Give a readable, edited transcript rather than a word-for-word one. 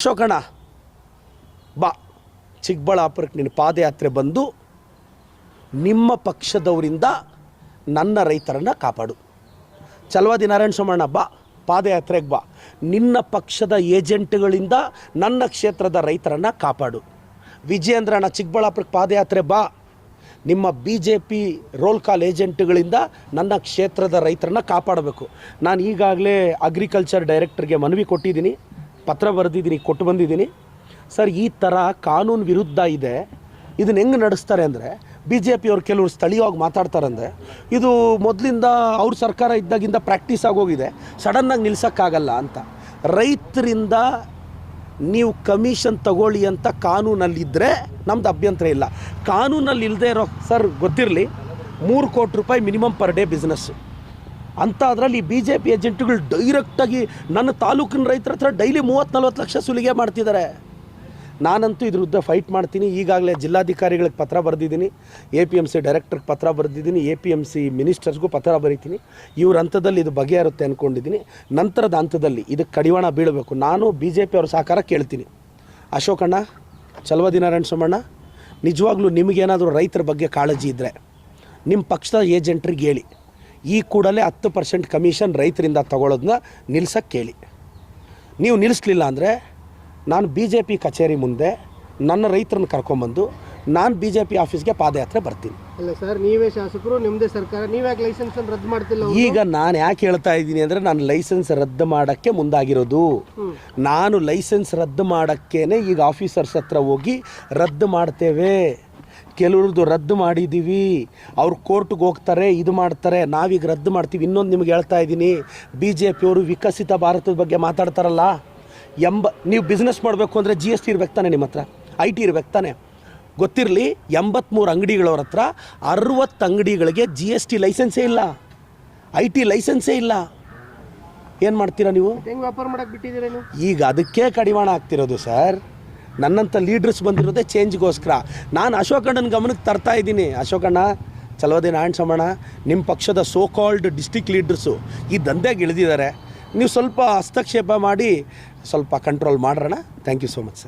ಅಶೋಕಣ್ಣ ಬಾ, ಚಿಕ್ಕಬಳ್ಳಾಪುರಕ್ಕೆ ನಿನ್ನ ಪಾದಯಾತ್ರೆ ಬಂದು ನಿಮ್ಮ ಪಕ್ಷದವರಿಂದ ನನ್ನ ರೈತರನ್ನು ಕಾಪಾಡು. ಚಲವಾದಿ ನಾರಾಯಣ ಸೋಮಣ್ಣ ಬಾ, ಪಾದಯಾತ್ರೆಗೆ ಬಾ, ನಿನ್ನ ಪಕ್ಷದ ಏಜೆಂಟ್ಗಳಿಂದ ನನ್ನ ಕ್ಷೇತ್ರದ ರೈತರನ್ನು ಕಾಪಾಡು. ವಿಜಯೇಂದ್ರಣ್ಣ ಚಿಕ್ಕಬಳ್ಳಾಪುರಕ್ಕೆ ಪಾದಯಾತ್ರೆ ಬಾ, ನಿಮ್ಮ BJP ರೋಲ್ ಕಾಲ್ ಏಜೆಂಟ್ಗಳಿಂದ ನನ್ನ ಕ್ಷೇತ್ರದ ರೈತರನ್ನು ಕಾಪಾಡಬೇಕು. ನಾನು ಈಗಾಗಲೇ ಅಗ್ರಿಕಲ್ಚರ್ ಡೈರೆಕ್ಟರ್ಗೆ ಮನವಿ ಕೊಟ್ಟಿದ್ದೀನಿ, ಪತ್ರ ಬರೆದಿದ್ದೀನಿ, ಕೊಟ್ಟು ಬಂದಿದ್ದೀನಿ. ಸರ್, ಈ ಥರ ಕಾನೂನು ವಿರುದ್ಧ ಇದೆ, ಇದನ್ನು ಹೆಂಗೆ ನಡೆಸ್ತಾರೆ ಅಂದರೆ BJP ಅವ್ರು ಕೆಲವರು ಸ್ಥಳೀಯವಾಗಿ ಮಾತಾಡ್ತಾರಂದರೆ ಇದು ಮೊದಲಿಂದ ಅವ್ರ ಸರ್ಕಾರ ಇದ್ದಾಗಿಂದ ಪ್ರಾಕ್ಟೀಸ್ ಆಗೋಗಿದೆ, ಸಡನ್ನಾಗಿ ನಿಲ್ಸೋಕ್ಕಾಗಲ್ಲ ಅಂತ. ರೈತರಿಂದ ನೀವು ಕಮಿಷನ್ ತಗೊಳ್ಳಿ ಅಂತ ಕಾನೂನಲ್ಲಿದ್ದರೆ ನಮ್ದು ಅಭ್ಯಂತರ ಇಲ್ಲ. ಕಾನೂನಲ್ಲಿ ಇಲ್ಲದೆ ಇರೋ ಸರ್ ಗೊತ್ತಿರಲಿ, 3 ಕೋಟಿ ರೂಪಾಯಿ ಮಿನಿಮಮ್ ಪರ್ ಡೇ ಬಿಸ್ನೆಸ್ಸು ಅಂತ. ಅದರಲ್ಲಿ BJP ಏಜೆಂಟ್ಗಳು ಡೈರೆಕ್ಟಾಗಿ ನನ್ನ ತಾಲೂಕಿನ ರೈತರ ಹತ್ರ ಡೈಲಿ 30-40 ಲಕ್ಷ ಸುಲಿಗೆ ಮಾಡ್ತಿದ್ದಾರೆ. ನಾನಂತೂ ಇದ್ರ ವಿರುದ್ಧ ಫೈಟ್ ಮಾಡ್ತೀನಿ. ಈಗಾಗಲೇ ಜಿಲ್ಲಾಧಿಕಾರಿಗಳಿಗೆ ಪತ್ರ ಬರೆದಿದ್ದೀನಿ, APMC ಡೈರೆಕ್ಟರ್ಗೆ ಪತ್ರ ಬರೆದಿದ್ದೀನಿ, APMC ಮಿನಿಸ್ಟರ್ಸ್ಗೂ ಪತ್ರ ಬರೀತೀನಿ. ಇವ್ರ ಹಂತದಲ್ಲಿ ಇದು ಬಗೆಹರುತ್ತೆ ಅಂದ್ಕೊಂಡಿದ್ದೀನಿ. ನಂತರದ ಹಂತದಲ್ಲಿ ಇದಕ್ಕೆ ಕಡಿವಾಣ ಬೀಳಬೇಕು. ನಾನು BJP ಅವ್ರ ಸಹಕಾರ ಕೇಳ್ತೀನಿ. ಅಶೋಕಣ್ಣ, ಚಲವಾದಿ ನಾರಾಯಣ ಸೋಮಣ್ಣ, ನಿಜವಾಗ್ಲೂ ನಿಮಗೇನಾದರೂ ರೈತರ ಬಗ್ಗೆ ಕಾಳಜಿ ಇದ್ದರೆ ನಿಮ್ಮ ಪಕ್ಷದ ಏಜೆಂಟ್ರಿಗೆ ಹೇಳಿ, ಈ ಕೂಡಲೇ 10% ಕಮಿಷನ್ ರೈತರಿಂದ ತಗೊಳ್ಳೋದನ್ನ ನಿಲ್ಸಕ್ಕೆ ಕೇಳಿ. ನೀವು ನಿಲ್ಲಿಸಲಿಲ್ಲ ಅಂದರೆ ನಾನು BJP ಕಚೇರಿ ಮುಂದೆ ನನ್ನ ರೈತರನ್ನ ಕರ್ಕೊಂಬಂದು ನಾನು BJP ಆಫೀಸ್ಗೆ ಪಾದಯಾತ್ರೆ ಬರ್ತೀನಿ. ಅಲ್ಲ ಸರ್, ನೀವೇ ಶಾಸಕರು, ನಿಮ್ಮದೇ ಸರ್ಕಾರ, ನೀವ್ಯಾಕೆ ಲೈಸೆನ್ಸನ್ನು ರದ್ದು ಮಾಡ್ತಿಲ್ಲ? ಈಗ ನಾನು ಯಾಕೆ ಹೇಳ್ತಾ ಇದ್ದೀನಿ ಅಂದರೆ, ನಾನು ಲೈಸೆನ್ಸ್ ರದ್ದು ಮಾಡೋಕ್ಕೆ ಮುಂದಾಗಿರೋದು. ನಾನು ಲೈಸೆನ್ಸ್ ರದ್ದು ಮಾಡೋಕ್ಕೇನೆ ಈಗ ಆಫೀಸರ್ಸ್ ಹತ್ರ ಹೋಗಿ ರದ್ದು ಮಾಡ್ತೇವೆ. ಕೆಲವ್ರದ್ದು ರದ್ದು ಮಾಡಿದ್ದೀವಿ, ಅವ್ರು ಕೋರ್ಟ್ಗೆ ಹೋಗ್ತಾರೆ, ಇದು ಮಾಡ್ತಾರೆ, ನಾವೀಗ ರದ್ದು ಮಾಡ್ತೀವಿ. ಇನ್ನೊಂದು ನಿಮ್ಗೆ ಹೇಳ್ತಾ ಇದ್ದೀನಿ, BJP ಅವರು ವಿಕಸಿತ ಭಾರತದ ಬಗ್ಗೆ ಮಾತಾಡ್ತಾರಲ್ಲ, ನೀವು ಬಿಸ್ನೆಸ್ ಮಾಡಬೇಕು ಅಂದರೆ GST ಇರ್ಬೇಕು ತಾನೆ, ನಿಮ್ಮ ಹತ್ರ IT ಇರ್ಬೇಕು ತಾನೆ. ಗೊತ್ತಿರಲಿ, 83 ಅಂಗಡಿಗಳವ್ರ ಹತ್ರ 60 ಅಂಗಡಿಗಳಿಗೆ GST ಲೈಸೆನ್ಸೇ ಇಲ್ಲ, IT ಲೈಸೆನ್ಸೇ ಇಲ್ಲ. ಏನು ಮಾಡ್ತೀರಾ ನೀವು? ಹೆಂಗೆ ವ್ಯಾಪಾರ ಮಾಡಕ್ಕೆ ಬಿಟ್ಟಿದ್ದೀರೇನು? ಈಗ ಅದಕ್ಕೆ ಕಡಿವಾಣ ಆಗ್ತಿರೋದು ಸರ್. ನನ್ನಂಥ ಲೀಡ್ರಸ್ ಬಂದಿರೋದೇ ಚೇಂಜ್ಗೋಸ್ಕರ. ನಾನು ಅಶೋಕಣ್ಣನ ಗಮನಕ್ಕೆ ತರ್ತಾ ಇದ್ದೀನಿ. ಅಶೋಕಣ್ಣ, ಚಲವಾದಿ ನಾರಾಯಣ ಸೋಮಣ್ಣ, ನಿಮ್ಮ ಪಕ್ಷದ ಸೋ ಕಾಲ್ಡ್ ಡಿಸ್ಟಿಕ್ ಲೀಡ್ರಸ್ಸು ಈ ದಂಧೆಗೆ ಇಳಿದಿದ್ದಾರೆ. ನೀವು ಸ್ವಲ್ಪ ಹಸ್ತಕ್ಷೇಪ ಮಾಡಿ ಸ್ವಲ್ಪ ಕಂಟ್ರೋಲ್ ಮಾಡೋಣ. Thank you so much sir.